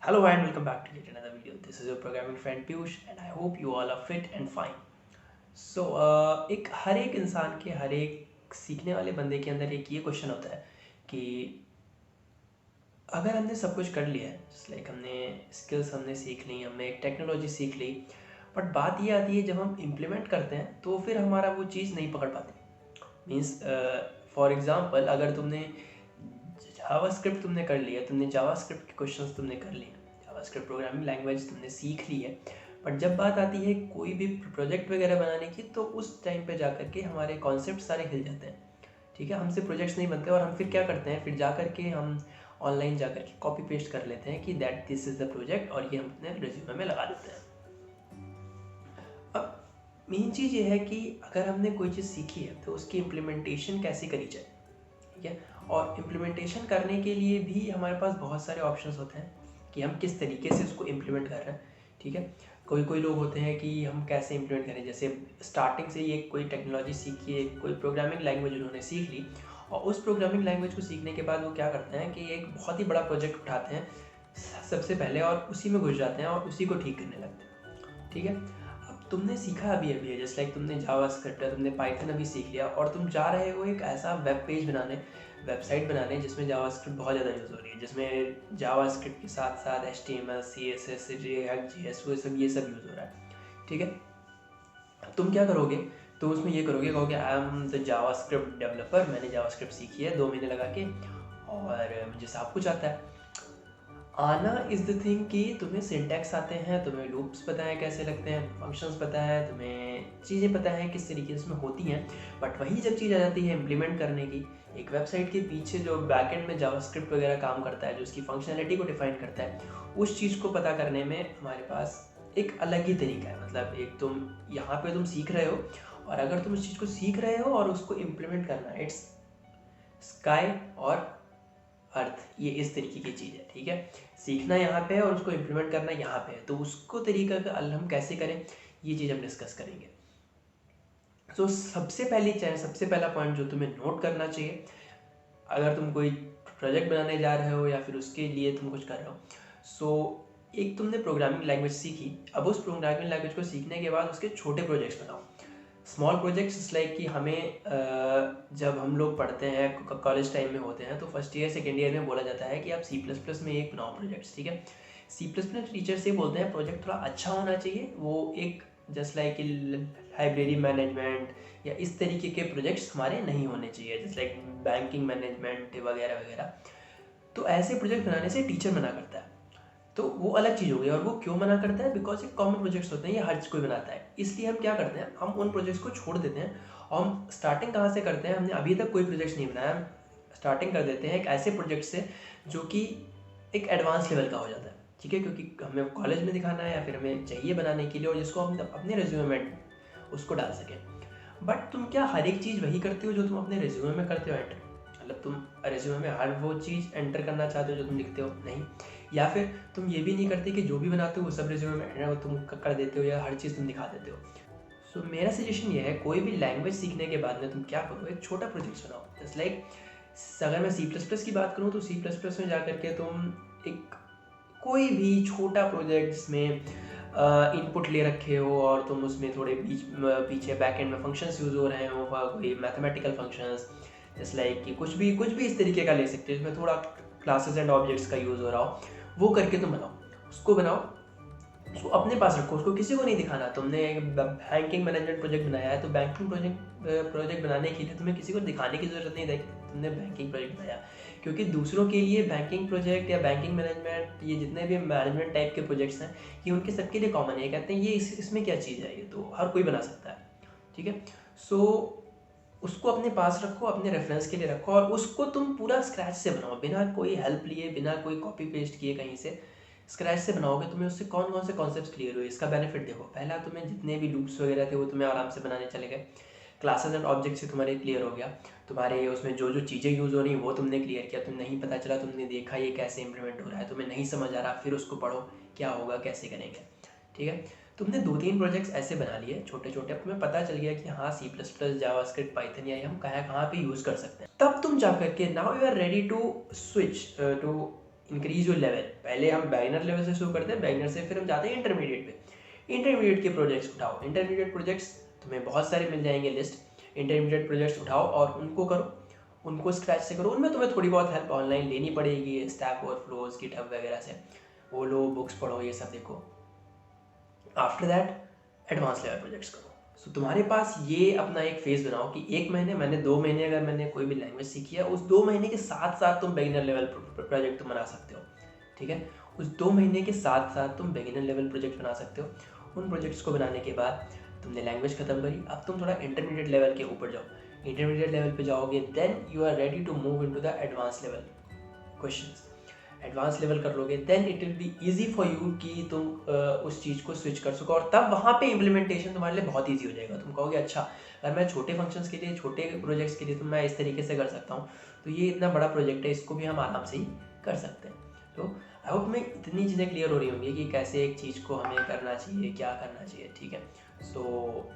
Hello and welcome back to yet another video. This is your programming friend Piyush and I hope you all are fit and fine. So एक हर एक इंसान के हर एक सीखने वाले बंदे के अंदर एक ये क्वेश्चन होता है कि अगर हमने सब कुछ कर लिया है, जस्ट लाइक हमने स्किल्स हमने सीख ली, हमने एक टेक्नोलॉजी सीख ली, बट बात ये आती है जब हम इम्प्लीमेंट करते हैं तो फिर हमारा वो चीज़ नहीं पकड़ पाती। मीन्स फॉर एग्जांपल अगर तुमने जावास्क्रिप्ट तुमने कर लिया, तुमने जावास्क्रिप्ट के क्वेश्चंस तुमने कर लिए, जावास्क्रिप्ट प्रोग्रामिंग लैंग्वेज तुमने सीख ली है, बट जब बात आती है कोई भी प्रोजेक्ट वगैरह बनाने की तो उस टाइम पे जा कर के हमारे कॉन्सेप्ट सारे हिल जाते हैं। ठीक है, हमसे प्रोजेक्ट्स नहीं बनते और हम फिर क्या करते हैं, फिर जा कर के हम ऑनलाइन जा कर के कॉपी पेस्ट कर लेते हैं कि that this is the project और ये हम अपने रिज्यूमे में लगा देते हैं। अब मेन चीज़ ये है कि अगर हमने कोई चीज़ सीखी है तो उसकी इम्प्लीमेंटेशन कैसे करी जाए। ठीक है, और इम्प्लीमेंटेशन करने के लिए भी हमारे पास बहुत सारे ऑप्शंस होते हैं कि हम किस तरीके से उसको इम्प्लीमेंट कर रहे हैं। ठीक है, कोई कोई लोग होते हैं कि हम कैसे इम्प्लीमेंट करें, जैसे स्टार्टिंग से ये कोई टेक्नोलॉजी सीखी है, कोई प्रोग्रामिंग लैंग्वेज उन्होंने सीख ली और उस प्रोग्रामिंग लैंग्वेज को सीखने के बाद वो क्या करते हैं कि एक बहुत ही बड़ा प्रोजेक्ट उठाते हैं सबसे पहले और उसी में घुस जाते हैं और उसी को ठीक करने लगते हैं। ठीक है, अब तुमने सीखा अभी अभी है, जस्ट लाइक तुमने जावास्क्रिप्ट है, तुमने पाइथन अभी सीख लिया और तुम जा रहे हो एक ऐसा वेब पेज बनाने, वेबसाइट बनाने जिसमें जावास्क्रिप्ट बहुत ज़्यादा यूज़ हो रही है, जिसमें जावास्क्रिप्ट के साथ साथ HTML CSS React JS वो सब ये सब यूज़ हो रहा है। ठीक है, अब तुम क्या करोगे, तो उसमें ये कहोगे I am the JavaScript developer, मैंने जावास्क्रिप्ट सीखी है 2 महीने लगा के और मुझे सब कुछ आता है। आना इज़ द थिंग कि तुम्हें सिंटैक्स आते हैं, तुम्हें लूप्स पता है कैसे लगते हैं, फंक्शंस पता है, तुम्हें चीज़ें पता है किस तरीके से उसमें होती हैं, बट वही जब चीज़ आ जाती है इम्प्लीमेंट करने की, एक वेबसाइट के पीछे जो बैकएंड में जावास्क्रिप्ट वगैरह काम करता है, जो उसकी फंक्शनैलिटी को डिफाइन करता है, उस चीज़ को पता करने में हमारे पास एक अलग ही तरीका है। मतलब एक तुम यहाँ पे तुम सीख रहे हो और अगर तुम उस चीज़ को सीख रहे हो और उसको इम्प्लीमेंट करना, इट्स स्काई और अर्थ, ये इस तरीके की चीज़ है। ठीक है, सीखना यहाँ पे है और उसको इम्प्लीमेंट करना यहाँ पे है, तो उसको तरीका का हम कैसे करें ये चीज़ हम डिस्कस करेंगे। तो सबसे पहला पॉइंट जो तुम्हें नोट करना चाहिए, अगर तुम कोई प्रोजेक्ट बनाने जा रहे हो या फिर उसके लिए तुम कुछ कर रहे हो, सो एक तुमने प्रोग्रामिंग लैंग्वेज सीखी, अब उस प्रोग्रामिंग लैंग्वेज को सीखने के बाद उसके छोटे प्रोजेक्ट्स बनाओ, स्मॉल प्रोजेक्ट्स। लाइक कि हमें जब हम लोग पढ़ते हैं कॉलेज टाइम में होते हैं तो फर्स्ट ईयर सेकेंड ईयर में बोला जाता है कि आप C++ में एक बनाओ प्रोजेक्ट्स। ठीक है, C++ टीचर से बोलते हैं प्रोजेक्ट थोड़ा अच्छा होना चाहिए, वो एक जस्ट लाइक लाइब्रेरी मैनेजमेंट या इस तरीके के प्रोजेक्ट्स हमारे नहीं होने चाहिए, जस्ट लाइक बैंकिंग मैनेजमेंट वगैरह वगैरह। तो ऐसे प्रोजेक्ट बनाने से टीचर मना करता है, तो वो अलग चीज़ हो गई। और वो क्यों मना करता है, बिकॉज ये कॉमन प्रोजेक्ट्स होते हैं, ये हर कोई बनाता है, इसलिए हम क्या करते हैं, हम उन प्रोजेक्ट्स को छोड़ देते हैं और हम स्टार्टिंग कहाँ से करते हैं, हमने अभी तक कोई प्रोजेक्ट्स नहीं बनाया, स्टार्टिंग कर देते हैं एक ऐसे प्रोजेक्ट से जो कि एक एडवांस लेवल का हो जाता है। ठीक है, क्योंकि हमें कॉलेज में दिखाना है या फिर हमें चाहिए बनाने के लिए और जिसको हम अपने रिज्यूमे में उसको डाल सकें। बट तुम क्या हर एक चीज़ वही करते हो जो तुम अपने रिज्यूमे में करते हो एंटर, मतलब तुम रिज्यूमे में हर वो चीज़ एंटर करना चाहते हो जो तुम लिखते हो, नहीं। या फिर तुम ये भी नहीं करते कि जो भी बनाते हो वो सब रिज्यूमे में तुम कर देते हो या हर चीज़ तुम दिखा देते हो। सो मेरा सजेशन ये है, कोई भी लैंग्वेज सीखने के बाद में तुम क्या करो, एक छोटा प्रोजेक्ट बनाओ। जस्ट लाइक अगर मैं C++ की बात करूँ तो C++ में जा करके तुम एक कोई भी छोटा प्रोजेक्ट जिसमें इनपुट ले रखे हो और तुम उसमें थोड़े पीछे बैकएंड में फंक्शंस यूज़ हो रहे हो, कोई मैथमेटिकल फंक्शंस, जस्ट लाइक कि कुछ भी इस तरीके का ले सकते हो जिसमें थोड़ा क्लासेस एंड ऑब्जेक्ट्स का यूज़ हो रहा हो, वो करके तुम बनाओ, उसको बनाओ, उसको अपने पास रखो, उसको किसी को नहीं दिखाना। तुमने एक बैंकिंग मैनेजमेंट प्रोजेक्ट बनाया है तो बैंकिंग प्रोजेक्ट बनाने के लिए तुम्हें किसी को दिखाने की ज़रूरत नहीं है कि तुमने बैंकिंग प्रोजेक्ट बनाया, क्योंकि दूसरों के लिए बैंकिंग प्रोजेक्ट या बैंकिंग मैनेजमेंट, ये जितने भी मैनेजमेंट टाइप के प्रोजेक्ट्स हैं, ये उनके सबके लिए कॉमन है। कहते हैं ये इसमें क्या चीज़ है, ये तो हर कोई बना सकता है। ठीक है, सो उसको अपने पास रखो, अपने रेफरेंस के लिए रखो और उसको तुम पूरा स्क्रैच से बनाओ, बिना कोई हेल्प लिए, बिना कोई कॉपी पेस्ट किए, कहीं से स्क्रैच से बनाओगे, तुम्हें उससे कौन कौन से कॉन्सेप्ट्स क्लियर हुए, इसका बेनिफिट देखो। पहला, तुम्हें जितने भी लूप्स वगैरह थे वो तुम्हें आराम से बनाने चले गए, क्लासेस एंड ऑब्जेक्ट से तुम्हारे क्लियर हो गया, तुम्हारे उसमें जो जो चीज़ें यूज़ हो रही हैं वो तुमने क्लियर किया, तुम्हें नहीं पता चला, तुमने देखा ये कैसे इंप्लीमेंट हो रहा है, तुम्हें नहीं समझ आ रहा, फिर उसको पढ़ो क्या होगा कैसे करेंगे। ठीक है, तुमने 2-3 प्रोजेक्ट्स ऐसे बना लिए छोटे छोटे, अब तुम्हें पता चल गया कि हाँ C++, जावास्क्रिप्ट, पाइथन या हम कहाँ कहाँ पे यूज़ कर सकते हैं। तब तुम जा करके now you are ready to switch to increase your level. पहले हम बिगिनर लेवल से शुरू करते हैं, बिगिनर से फिर हम जाते हैं इंटरमीडिएट पे। इंटरमीडिएट के प्रोजेक्ट्स उठाओ, इंटरमीडिएट प्रोजेक्ट्स तुम्हें बहुत सारे मिल जाएंगे लिस्ट। इंटरमीडिएट प्रोजेक्ट्स उठाओ और उनको करो, उनको स्क्रैच से करो। उनमें तुम्हें थोड़ी बहुत हेल्प ऑनलाइन लेनी पड़ेगी, स्टैक ओवरफ्लो, गिटहब वगैरह से, वो लो, बुक्स पढ़ो, ये सब देखो। After that advance level projects करो। सो तुम्हारे पास ये अपना एक फेज बनाओ कि 1 महीने, मैंने 2 महीने अगर मैंने कोई भी लैंग्वेज सीखी है, उस 2 महीने के साथ साथ तुम बिगिनर लेवल प्रोजेक्ट तुम बना सकते हो, ठीक है। उस 2 महीने के साथ साथ तुम बिगिनर लेवल प्रोजेक्ट बना सकते हो। उन प्रोजेक्ट्स को बनाने के बाद तुमने लैंग्वेज खत्म करी, अब तुम थोड़ा इंटरमीडिएट लेवल के ऊपर जाओ। इंटरमीडिएट लेवल पे जाओगे, then you are ready to move into the advance level questions. Advance level कर लोगे, then it will be easy for you कि तुम उस चीज़ को स्विच कर सको, और तब वहाँ पे इम्प्लीमेंटेशन तुम्हारे लिए बहुत ईजी हो जाएगा। तुम कहोगे अच्छा, अगर मैं छोटे फंक्शंस के लिए, छोटे प्रोजेक्ट्स के लिए तो मैं इस तरीके से कर सकता हूँ, तो ये इतना बड़ा प्रोजेक्ट है, इसको भी हम आराम से ही कर सकते हैं। तो आई होप में इतनी चीज़ें क्लियर हो रही होंगी कि कैसे एक चीज़ को हमें करना चाहिए, क्या करना चाहिए, ठीक है। सो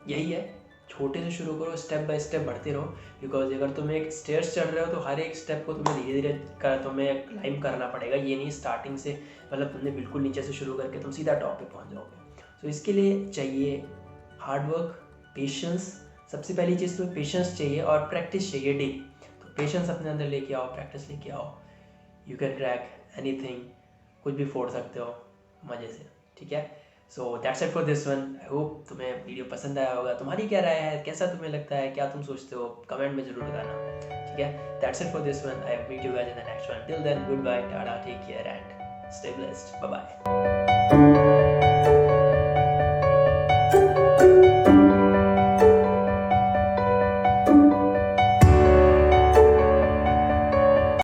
यही है, छोटे से शुरू करो, स्टेप बाय स्टेप बढ़ते रहो। बिकॉज अगर तुम एक स्टेयर्स चढ़ रहे हो तो हर एक स्टेप को तुम्हें धीरे धीरे तुम्हें क्लाइंब करना पड़ेगा। ये नहीं स्टार्टिंग से, मतलब तुमने बिल्कुल नीचे से शुरू करके तुम सीधा टॉप पे पहुंच जाओगे। तो इसके लिए चाहिए हार्डवर्क, पेशेंस। सबसे पहली चीज़ तो पेशेंस चाहिए और प्रैक्टिस चाहिए डेली। तो पेशेंस अपने अंदर लेके आओ, प्रैक्टिस लेके आओ, यू कैन क्रैक एनीथिंग, कुछ भी फोड़ सकते हो मज़े से, ठीक है। So that's it for this one. I hope तुम्हें वीडियो पसंद आया होगा। तुम्हारी क्या राय है, कैसा तुम्हें लगता है, क्या तुम सोचते हो, कमेंट में जरूर बताना, ठीक है। That's it for this one. I meet you guys in the next one. Till then, good bye, tata, take care and stay blessed, bye bye.